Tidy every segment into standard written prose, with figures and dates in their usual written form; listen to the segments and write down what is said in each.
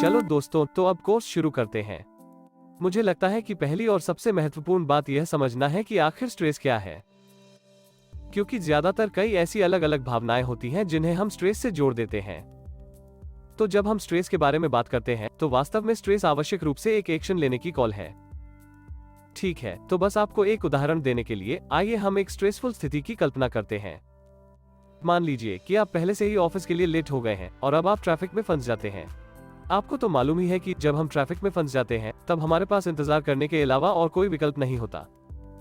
चलो दोस्तों, तो अब कोर्स शुरू करते हैं। मुझे लगता है कि पहली और सबसे महत्वपूर्ण बात यह समझना है कि आखिर स्ट्रेस क्या है, क्योंकि ज्यादातर कई ऐसी अलग अलग भावनाएं होती हैं जिन्हें हम स्ट्रेस से जोड़ देते हैं। तो जब हम स्ट्रेस के बारे में बात करते हैं तो वास्तव में स्ट्रेस आवश्यक रूप से एक एक्शन लेने की कॉल है। ठीक है, तो बस आपको एक उदाहरण देने के लिए आइए हम एक स्ट्रेसफुल स्थिति की कल्पना करते हैं। मान लीजिए कि आप पहले से ही ऑफिस के लिए लेट हो गए हैं और अब आप ट्रैफिक में फंस जाते हैं। आपको तो मालूम ही है कि जब हम ट्रैफिक में फंस जाते हैं तब हमारे पास इंतजार करने के अलावा और कोई विकल्प नहीं होता।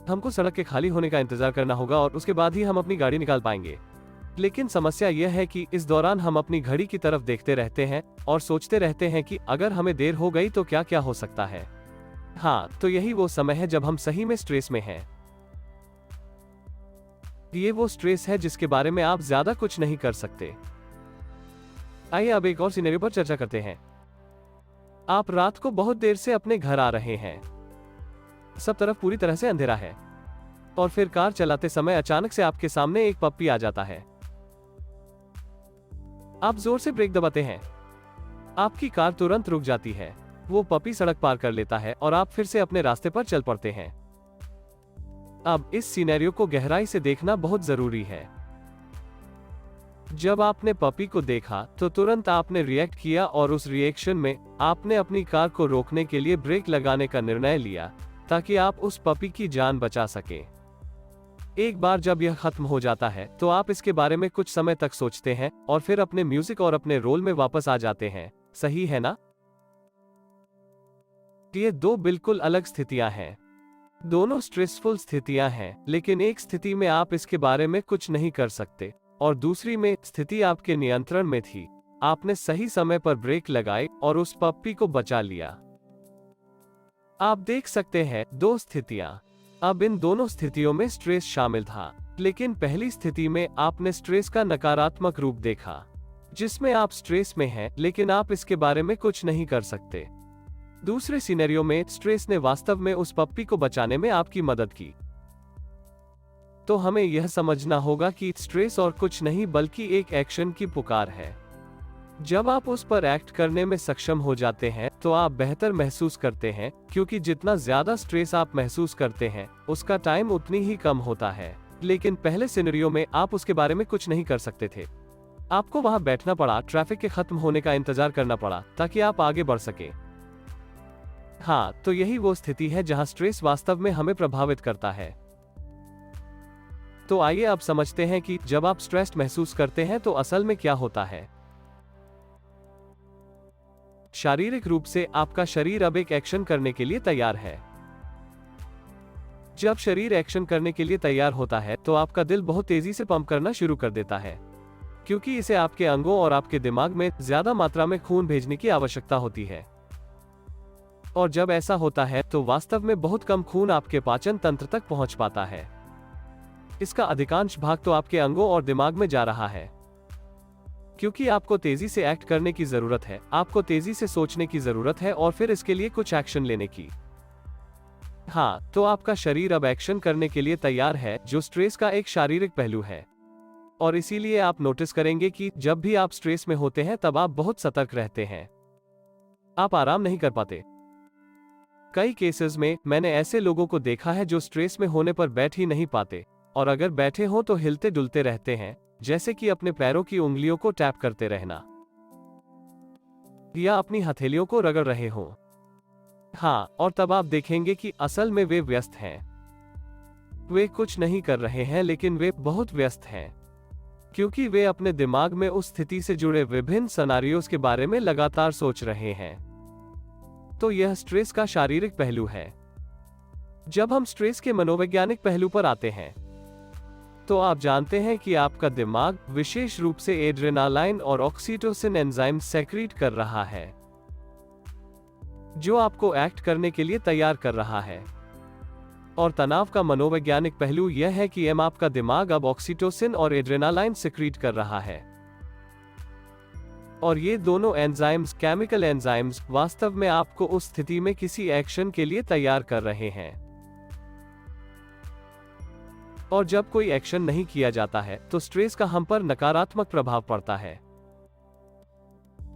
हमको सड़क के खाली होने का इंतजार करना होगा और उसके बाद ही हम अपनी गाड़ी निकाल पाएंगे। लेकिन समस्या यह है कि इस दौरान हम अपनी घड़ी की तरफ देखते रहते हैं और सोचते रहते हैं कि अगर हमें देर हो गई तो क्या क्या हो सकता है। हाँ, तो यही वो समय है जब हम सही में स्ट्रेस में हैं। ये वो स्ट्रेस है जिसके बारे में आप ज्यादा कुछ नहीं कर सकते। आइए अब एक और सिनेरियो पर चर्चा करते हैं। आप रात को बहुत देर से अपने घर आ रहे हैं। सब तरफ पूरी तरह से अंधेरा है और फिर कार चलाते समय अचानक से आपके सामने एक पप्पी आ जाता है। आप जोर से ब्रेक दबाते हैं। आपकी कार तुरंत रुक जाती है। वो पपी सड़क पार कर लेता है और आप फिर से अपने रास्ते पर चल पड़ते हैं। अब इस सिनेरियो को गहराई से देखना बहुत जरूरी है। जब आपने पपी को देखा तो तुरंत आपने रिएक्ट किया और उस रिएक्शन में आपने अपनी कार को रोकने के लिए ब्रेक लगाने का निर्णय लिया ताकि आप उस पपी की जान बचा सके। एक बार जब यह खत्म हो जाता है तो आप इसके बारे में कुछ समय तक सोचते हैं और फिर अपने म्यूजिक और अपने रोल में वापस आ जाते हैं। सही है ना? ये दो बिल्कुल अलग स्थितियां हैं। दोनों स्ट्रेसफुल स्थितियां हैं, लेकिन एक स्थिति में आप इसके बारे में कुछ नहीं कर सकते और दूसरी में स्थिति आपके नियंत्रण में थी। आपने सही समय पर ब्रेक लगाए और उस पप्पी को बचा लिया। आप देख सकते हैं दो स्थितियां। अब इन दोनों स्थितियों में स्ट्रेस शामिल था, लेकिन पहली स्थिति में आपने स्ट्रेस का नकारात्मक रूप देखा, जिसमें आप स्ट्रेस में हैं लेकिन आप इसके बारे में कुछ नहीं कर सकते। दूसरे सिनेरियो में स्ट्रेस ने वास्तव में उस पप्पी को बचाने में आपकी मदद की। तो हमें यह समझना होगा कि स्ट्रेस और कुछ नहीं बल्कि एक एक्शन की पुकार है। जब आप उस पर एक्ट करने में सक्षम हो जाते हैं तो आप बेहतर महसूस करते हैं, क्योंकि जितना ज्यादा स्ट्रेस आप महसूस करते हैं उसका टाइम उतनी ही कम होता है। लेकिन पहले सिनेरियो में आप उसके बारे में कुछ नहीं कर सकते थे। आपको वहां बैठना पड़ा, ट्रैफिक के खत्म होने का इंतजार करना पड़ा ताकि आप आगे बढ़ सके। हाँ, तो यही वो स्थिति है जहां स्ट्रेस वास्तव में हमें प्रभावित करता है। तो आइए अब समझते हैं कि जब आप स्ट्रेस्ड महसूस करते हैं तो असल में क्या होता है। शारीरिक रूप से आपका शरीर अब एक एक्शन करने के लिए तैयार है। जब शरीर एक्शन करने के लिए तैयार होता है तो आपका दिल बहुत तेजी से पंप करना शुरू कर देता है, क्योंकि इसे आपके अंगों और आपके दिमाग में ज्यादा मात्रा में खून भेजने की आवश्यकता होती है। और जब ऐसा होता है तो वास्तव में बहुत कम खून आपके पाचन तंत्र तक पहुंच पाता है। इसका अधिकांश भाग तो आपके अंगों और दिमाग में जा रहा है। क्योंकि आपको तेजी से एक्ट करने की जरूरत है, आपको तेजी से सोचने की जरूरत है और फिर इसके लिए कुछ एक्शन लेने की। हाँ, तो आपका शरीर अब एक्शन करने के लिए तैयार है, जो स्ट्रेस का एक शारीरिक पहलू है। और इसीलिए आप नोटिस करेंगे कि जब भी आप स्ट्रेस में होते हैं तब आप बहुत सतर्क रहते हैं। आप आराम नहीं कर पाते। कई केसेस में मैंने ऐसे लोगों को देखा है जो स्ट्रेस में होने पर बैठ ही नहीं पाते, और अगर बैठे हो तो हिलते डुलते रहते हैं, जैसे कि अपने पैरों की उंगलियों को टैप करते रहना या अपनी हथेलियों को रगड़ रहे हो। हाँ, और तब आप देखेंगे कि असल में वे व्यस्त हैं। वे कुछ नहीं कर रहे हैं, लेकिन वे बहुत व्यस्त हैं, क्योंकि वे अपने दिमाग में उस स्थिति से जुड़े विभिन्न सिनेरियोज के बारे में लगातार सोच रहे हैं। तो यह स्ट्रेस का शारीरिक पहलू है। जब हम स्ट्रेस के मनोवैज्ञानिक पहलू पर आते हैं तो आप जानते हैं कि आपका दिमाग विशेष रूप से एड्रेनालाइन और ऑक्सीटोसिन एंजाइम सेक्रीट कर रहा है, जो आपको एक्ट करने के लिए तैयार कर रहा है। और तनाव का मनोवैज्ञानिक पहलू यह है कि आपका दिमाग अब ऑक्सीटोसिन और एड्रेनालाइन सेक्रीट कर रहा है। और ये दोनों एंजाइम्स, केमिकल एंजाइम्स, वास्तव में आपको उस स्थिति में किसी एक्शन के लिए तैयार कर रहे हैं। और जब कोई एक्शन नहीं किया जाता है तो स्ट्रेस का हम पर नकारात्मक प्रभाव पड़ता है।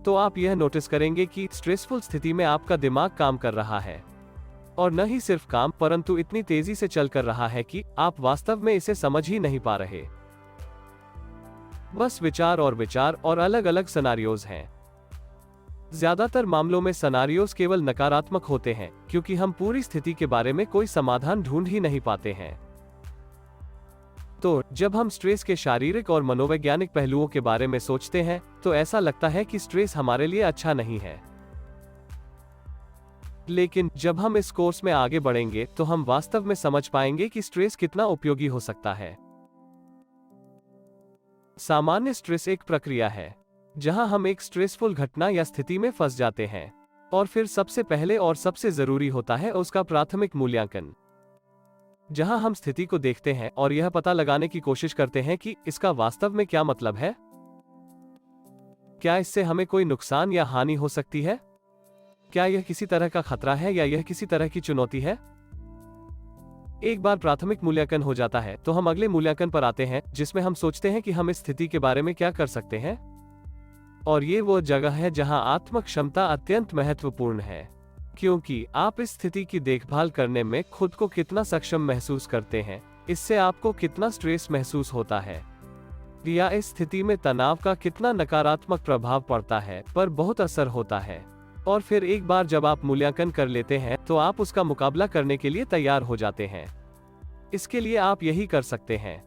तो आप यह नोटिस करेंगे कि स्ट्रेसफुल स्थिति में आपका दिमाग काम कर रहा है, और न ही सिर्फ काम, परंतु इतनी तेजी से चल कर रहा है कि आप वास्तव में इसे समझ ही नहीं पा रहे। बस विचार और अलग अलग सिनेरियोज हैं। ज्यादातर मामलों में सिनेरियोज केवल नकारात्मक होते हैं, क्योंकि हम पूरी स्थिति के बारे में कोई समाधान ढूंढ ही नहीं पाते हैं। तो जब हम स्ट्रेस के शारीरिक और मनोवैज्ञानिक पहलुओं के बारे में सोचते हैं, तो ऐसा लगता है कि स्ट्रेस हमारे लिए अच्छा नहीं है। लेकिन जब हम इस कोर्स में आगे बढ़ेंगे, तो हम वास्तव में समझ पाएंगे कि स्ट्रेस कितना उपयोगी हो सकता है। सामान्य स्ट्रेस एक प्रक्रिया है जहां हम एक स्ट्रेसफुल घटना या स्थिति में फंस जाते हैं, और फिर सबसे पहले और सबसे जरूरी होता है उसका प्राथमिक मूल्यांकन, जहां हम स्थिति को देखते हैं और यह पता लगाने की कोशिश करते हैं कि इसका वास्तव में क्या मतलब है। क्या इससे हमें कोई नुकसान या हानि हो सकती है? क्या यह किसी तरह का खतरा है या यह किसी तरह की चुनौती है? एक बार प्राथमिक मूल्यांकन हो जाता है, तो हम अगले मूल्यांकन पर आते हैं, जिसमें हम सोचते हैं कि हम इस स्थिति के बारे में क्या कर सकते हैं। और ये वो जगह है जहां आत्म क्षमता अत्यंत महत्वपूर्ण है, क्योंकि आप इस स्थिति की देखभाल करने में खुद को कितना सक्षम महसूस करते हैं, इससे आपको कितना स्ट्रेस महसूस होता है, या इस स्थिति में तनाव का कितना नकारात्मक प्रभाव पड़ता है, पर बहुत असर होता है। और फिर एक बार जब आप मूल्यांकन कर लेते हैं, तो आप उसका मुकाबला करने के लिए तैयार हो जाते हैं। इसके लिए आप यही कर सकते हैं।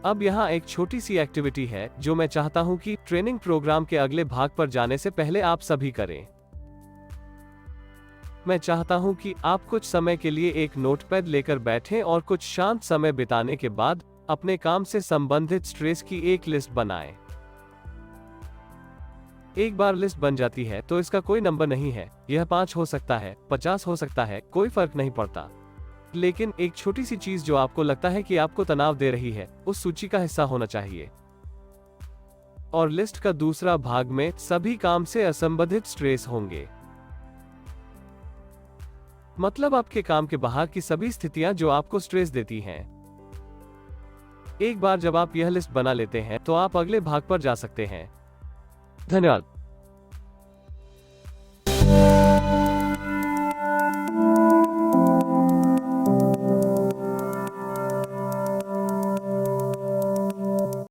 अब यहाँ एक छोटी सी एक्टिविटी है जो मैं चाहता हूँ कि ट्रेनिंग प्रोग्राम के अगले भाग पर जाने से पहले आप सभी करें। मैं चाहता हूँ कि आप कुछ समय के लिए एक नोटपैड लेकर बैठें और कुछ शांत समय बिताने के बाद अपने काम से संबंधित स्ट्रेस की एक लिस्ट बनाएं। एक बार लिस्ट बन जाती है तो इसका कोई नंबर नहीं है, यह 5 हो सकता है, 50 हो सकता है, कोई फर्क नहीं पड़ता। लेकिन एक छोटी सी चीज जो आपको लगता है कि आपको तनाव दे रही है, उस सूची का हिस्सा होना चाहिए। और लिस्ट का दूसरा भाग में सभी काम से असंबंधित स्ट्रेस होंगे, मतलब आपके काम के बाहर की सभी स्थितियां जो आपको स्ट्रेस देती हैं। एक बार जब आप यह लिस्ट बना लेते हैं, तो आप अगले भाग पर जा सकते हैं। धन्यवाद।